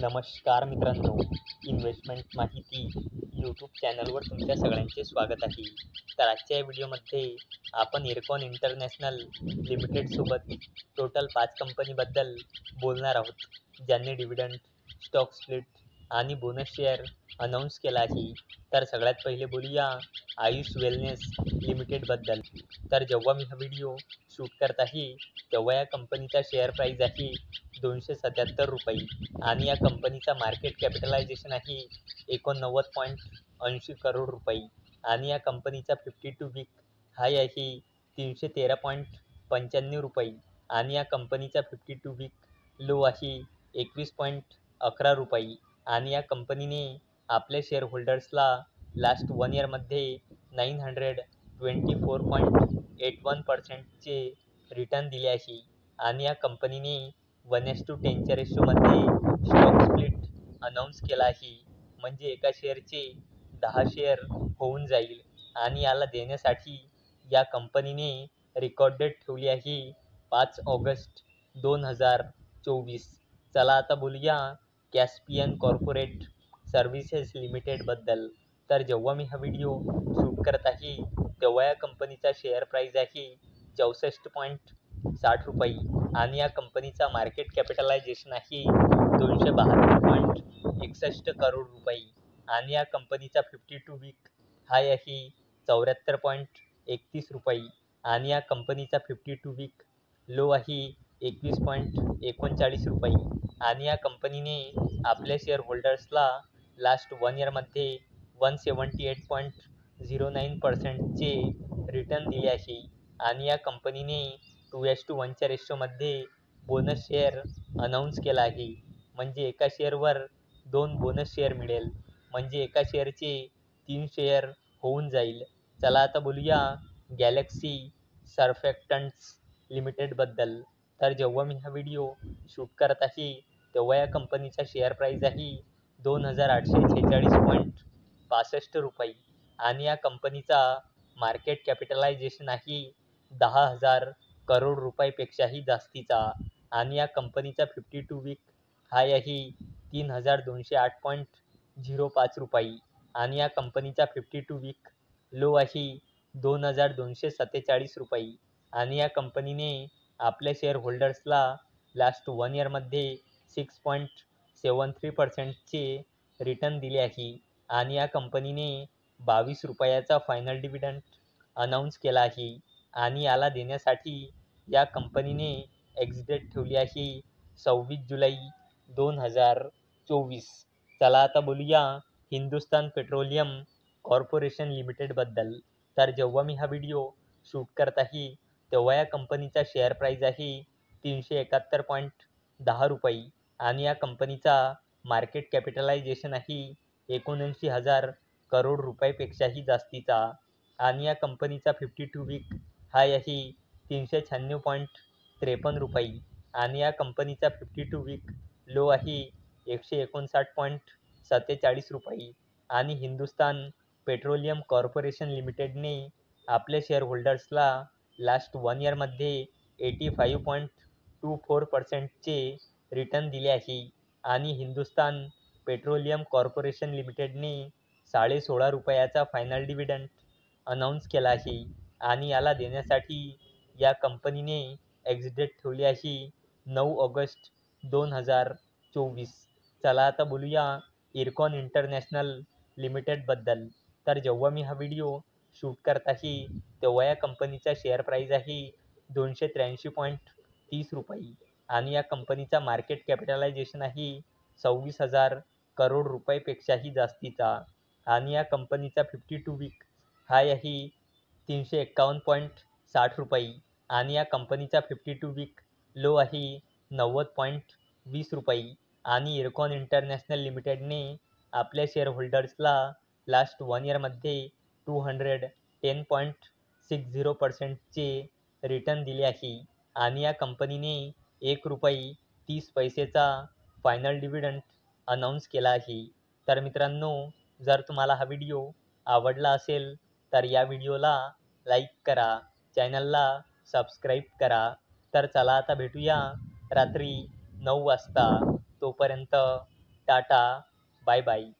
नमस्कार मित्रांनो, इन्व्हेस्टमेंट माहिती यूट्यूब चॅनलवर तुमच्या सगळ्यांचे स्वागत आहे. तर आजच्या या व्हिडिओमध्ये आपण इरकॉन इंटरनॅशनल लिमिटेडसोबत टोटल 5 कंपनीबद्दल बोलणार आहोत, ज्यांनी डिव्हिडंड, स्टॉक स्प्लिट आणि बोनस शेअर अनाऊन्स केला आहे. तर सगळ्यात पहिले बोलूया आयुष वेलनेस लिमिटेडबद्दल. तर जेव्हा मी हा व्हिडिओ शूट करत आहे तेव्हा या कंपनीचा शेअर प्राईज आहे ₹277 आणि या कंपनीचा मार्केट कॅपिटलायझेशन आहे 89.80 करोड रुपये आणि या कंपनीचा 52 वीक हाय आहे 313.95 रुपये आणि या कंपनीचा 52 वीक लो आहे 21.11 रुपये आणि या कंपनीने आपल्या शेअर होल्डर्सला लास्ट 1 इयरमध्ये 924.81%चे रिटर्न दिले आहे आणि या कंपनीने 1:10च्या रेशोमध्ये स्टॉक स्प्लिट अनाऊन्स केला आहे, म्हणजे एका शेअरचे 10 शेअर होऊन जाईल आणि याला देण्यासाठी या कंपनीने रेकॉर्ड डेट ठेवली आहे 5 ऑगस्ट 2024. चला आता बोलूया कॅस्पियन कॉर्पोरेट सर्व्हिसेस लिमिटेडबद्दल. तर जेव्हा मी हा व्हिडिओ शूट करत आहे तेव्हा या कंपनीचा शेअर प्राईज आहे 64.60 रुपये आणि या कंपनीचा मार्केट कॅपिटलायझेशन आहे 272.61 करोड रुपये आणि या कंपनीचा 52 वीक हाय आहे 74.31 रुपये आणि या कंपनीचा 52 वीक लो आहे 21.39 रुपये आणि या कंपनीने आपल्या शेअर होल्डर्सला लास्ट 1 इयरमध्ये 178.09%चे रिटर्न दिले आहे आणि या कंपनीने 2:1च्या रेशोमध्ये बोनस शेअर अनाऊन्स केला आहे, म्हणजे एका शेअरवर 2 बोनस शेअर मिळेल, म्हणजे एका शेअरचे 3 शेअर होऊन जाईल. चला आता बोलूया गॅलेक्सी सर्फॅक्टंट्स लिमिटेडबद्दल. तर जेव्हा मी हा व्हिडिओ शूट करत आहे तेव्हा या कंपनीचा शेअर प्राईज आहे 2846.65 रुपये आणि या कंपनीचा मार्केट कॅपिटलायझेशन आहे 10,000 करोड रुपयापेक्षाही जास्तीचा आणि या कंपनीचा 52 वीक हाय आहे 3,208.05 रुपये आणि या कंपनीचा 52 वीक लो आहे 2,247 रुपये आणि या कंपनीने आपल्या शेअर होल्डर्सला लास्ट 1 इयरमध्ये 6.73%चे रिटर्न दिले आहे आणि या कंपनीने 22 रुपयाचा फायनल डिव्हिडंड अनाऊन्स केला आहे आणि याला देण्यासाठी या कंपनीने एक्झिट ठेवली आहे 26 जुलै 2024. चला आता बोलूया हिंदुस्तान पेट्रोलियम कॉर्पोरेशन लिमिटेडबद्दल. तर जेव्हा मी हा व्हिडिओ शूट करत आहे तेव्हा या कंपनीचा शेअर प्राईज आहे 371.10 रुपये आणि या कंपनीचा मार्केट कॅपिटलायझेशन आहे 79,000 करोड रुपयापेक्षाही जास्तीचा आणि या कंपनीचा 52 वीक हाय आहे 396.53 रुपये आणि या कंपनीचा 52 वीक लो आहे 159.47 रुपये आणि हिंदुस्तान पेट्रोलियम कॉर्पोरेशन लिमिटेडने आपल्या शेअर होल्डर्सला लास्ट 1 इयरमध्ये 85.24%चे रिटर्न दिले आहे आणि हिंदुस्तान पेट्रोलियम कॉर्पोरेशन लिमिटेडने 16.5 रुपयाचा फायनल डिव्हिडंड अनाऊन्स केला आहे आणि याला देण्यासाठी या कंपनीने एक्झिट ठेवली आहे 9 ऑगस्ट 2024. चला आता बोलूया इरकॉन इंटरनॅशनल लिमिटेडबद्दल. तर जेव्हा मी हा व्हिडिओ शूट करत आहे तेव्हा या कंपनीचा शेअर प्राईज आहे 283.30 रुपये आणि या कंपनीचा मार्केट कॅपिटलायझेशन आहे 26,000 करोड रुपयापेक्षाही जास्तीचा आणि या कंपनीचा 52 वीक हाय आहे 351.60 रुपये आणि या कंपनीचा 52 वीक लो आहे 90.20 रुपये आणि इरकॉन इंटरनॅशनल लिमिटेडने आपल्या शेअर होल्डर्सला लास्ट 1 इयरमध्ये 210.60%चे रिटर्न दिले आहे आणि या कंपनीने 1 रुपये 30 पैसेचा फायनल डिव्हिडंड अनाऊन्स केला आहे. तर मित्रांनो, जर तुम्हाला हा व्हिडिओ आवडला असेल तर या व्हिडिओला लाईक करा, चॅनलला सबस्क्राईब करा. तर चला आता भेटूया रात्री 9 वाजता. तोपर्यंत टाटा, बाय बाय.